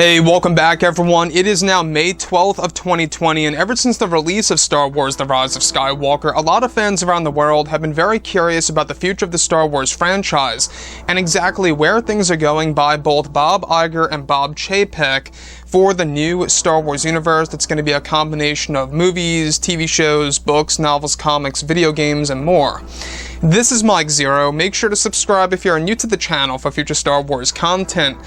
Hey, welcome back everyone. It is now May 12th of 2020, and ever since the release of Star Wars: The Rise of Skywalker, a lot of fans around the world have been very curious about the future of the Star Wars franchise, and exactly where things are going by both Bob Iger and Bob Chapek for the new Star Wars universe that's going to be a combination of movies, TV shows, books, novels, comics, video games, and more. This is Mike Zero. Make sure to subscribe if you're new to the channel for future Star Wars content.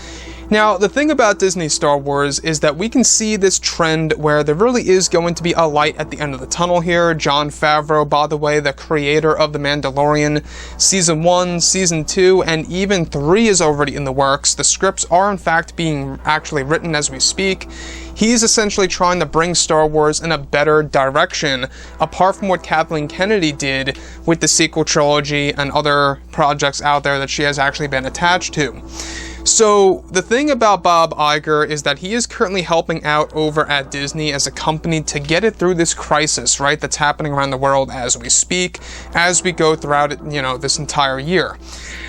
Now, the thing about Disney Star Wars is that we can see this trend where there really is going to be a light at the end of the tunnel here. Jon Favreau, by the way, the creator of The Mandalorian, Season 1, Season 2, and even 3 is already in the works. The scripts are in fact being actually written as we speak. He's essentially trying to bring Star Wars in a better direction, apart from what Kathleen Kennedy did with the sequel trilogy and other projects out there that she has actually been attached to. So, the thing about Bob Iger is that he is currently helping out over at Disney as a company to get it through this crisis, right, that's happening around the world as we speak, as we go throughout it, this entire year.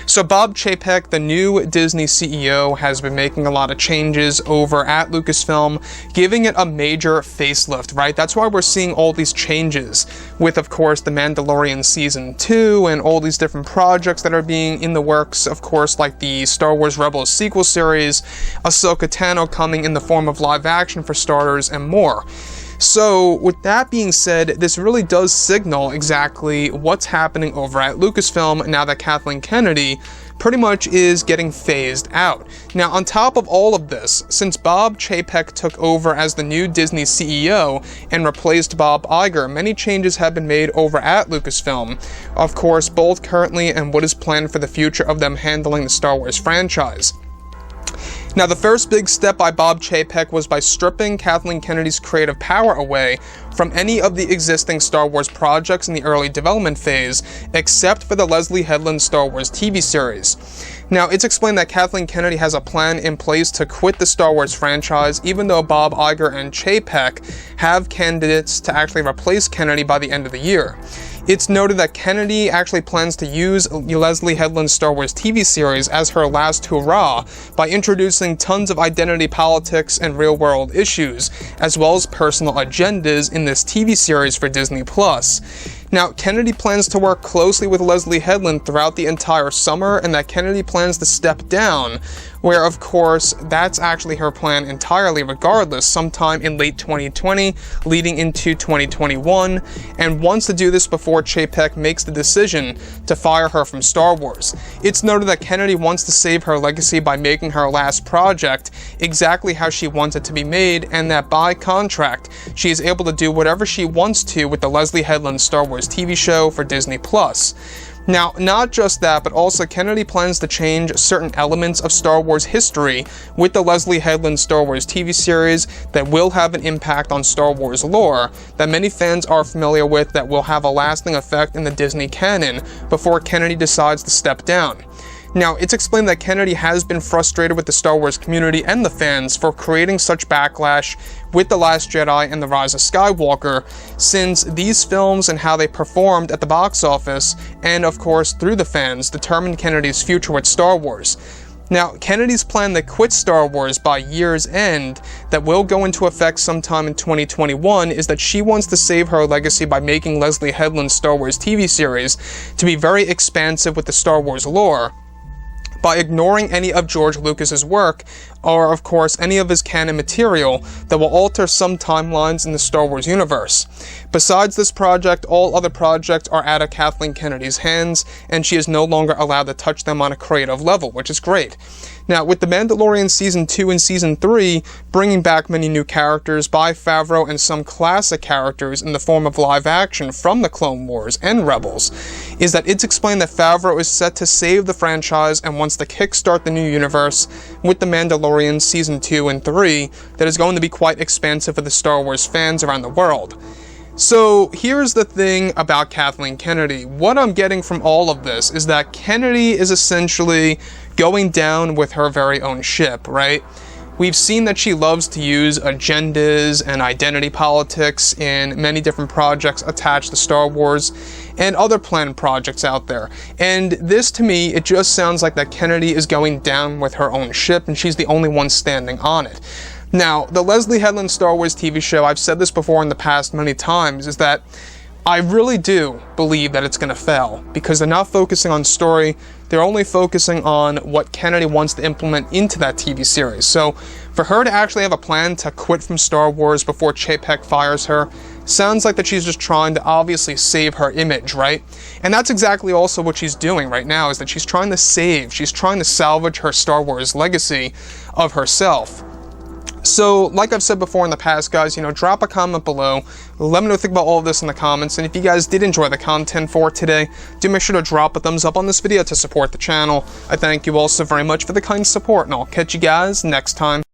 So Bob Chapek, the new Disney CEO, has been making a lot of changes over at Lucasfilm, giving it a major facelift, right? That's why we're seeing all these changes with, of course, The Mandalorian Season 2 and all these different projects that are being in the works, of course, like the Star Wars Rebels sequel series, Ahsoka Tano coming in the form of live action for starters, and more. So, with that being said, this really does signal exactly what's happening over at Lucasfilm now that Kathleen Kennedy pretty much is getting phased out. Now, on top of all of this, since Bob Chapek took over as the new Disney CEO and replaced Bob Iger, many changes have been made over at Lucasfilm, of course, both currently and what is planned for the future of them handling the Star Wars franchise. Now, the first big step by Bob Chapek was by stripping Kathleen Kennedy's creative power away from any of the existing Star Wars projects in the early development phase, except for the Leslie Headland Star Wars TV series. Now, it's explained that Kathleen Kennedy has a plan in place to quit the Star Wars franchise, even though Bob Iger and Chapek have candidates to actually replace Kennedy by the end of the year. It's noted that Kennedy actually plans to use Leslie Headland's Star Wars TV series as her last hurrah by introducing tons of identity politics and real-world issues, as well as personal agendas in this TV series for Disney+. Now, Kennedy plans to work closely with Leslie Headland throughout the entire summer, and that Kennedy plans to step down, where, of course, that's actually her plan entirely regardless, sometime in late 2020, leading into 2021, and wants to do this before Chapek makes the decision to fire her from Star Wars. It's noted that Kennedy wants to save her legacy by making her last project exactly how she wants it to be made, and that by contract, she is able to do whatever she wants to with the Leslie Headland Star Wars TV show for Disney+. Now, not just that, but also Kennedy plans to change certain elements of Star Wars history with the Leslie Headland Star Wars TV series that will have an impact on Star Wars lore that many fans are familiar with, that will have a lasting effect in the Disney canon before Kennedy decides to step down. Now, it's explained that Kennedy has been frustrated with the Star Wars community and the fans for creating such backlash with The Last Jedi and The Rise of Skywalker, since these films and how they performed at the box office, and of course through the fans, determined Kennedy's future with Star Wars. Now, Kennedy's plan to quit Star Wars by year's end, that will go into effect sometime in 2021, is that she wants to save her legacy by making Leslie Headland's Star Wars TV series to be very expansive with the Star Wars lore, by ignoring any of George Lucas's work, or of course any of his canon material that will alter some timelines in the Star Wars universe. Besides this project, all other projects are out of Kathleen Kennedy's hands, and she is no longer allowed to touch them on a creative level, which is great. Now, with The Mandalorian Season 2 and Season 3 bringing back many new characters by Favreau and some classic characters in the form of live action from the Clone Wars and Rebels, is that it's explained that Favreau is set to save the franchise and wants to kickstart the new universe with The Mandalorian Season 2 and 3 that is going to be quite expansive for the Star Wars fans around the world. So, here's the thing about Kathleen Kennedy. What I'm getting from all of this is that Kennedy is essentially going down with her very own ship, right? We've seen that she loves to use agendas and identity politics in many different projects attached to Star Wars and other planned projects out there. And this, to me, it just sounds like that Kennedy is going down with her own ship and she's the only one standing on it. Now, the Leslie Headland Star Wars TV show, I've said this before in the past many times, is that I really do believe that it's going to fail, because they're not focusing on story, they're only focusing on what Kennedy wants to implement into that TV series. So, for her to actually have a plan to quit from Star Wars before Chapek fires her, sounds like that she's just trying to obviously save her image, right? And that's exactly also what she's doing right now, is that she's trying to salvage her Star Wars legacy of herself. So, like I've said before in the past, guys, drop a comment below. Let me know what you think about all of this in the comments. And if you guys did enjoy the content for today, do make sure to drop a thumbs up on this video to support the channel. I thank you all so very much for the kind support, and I'll catch you guys next time.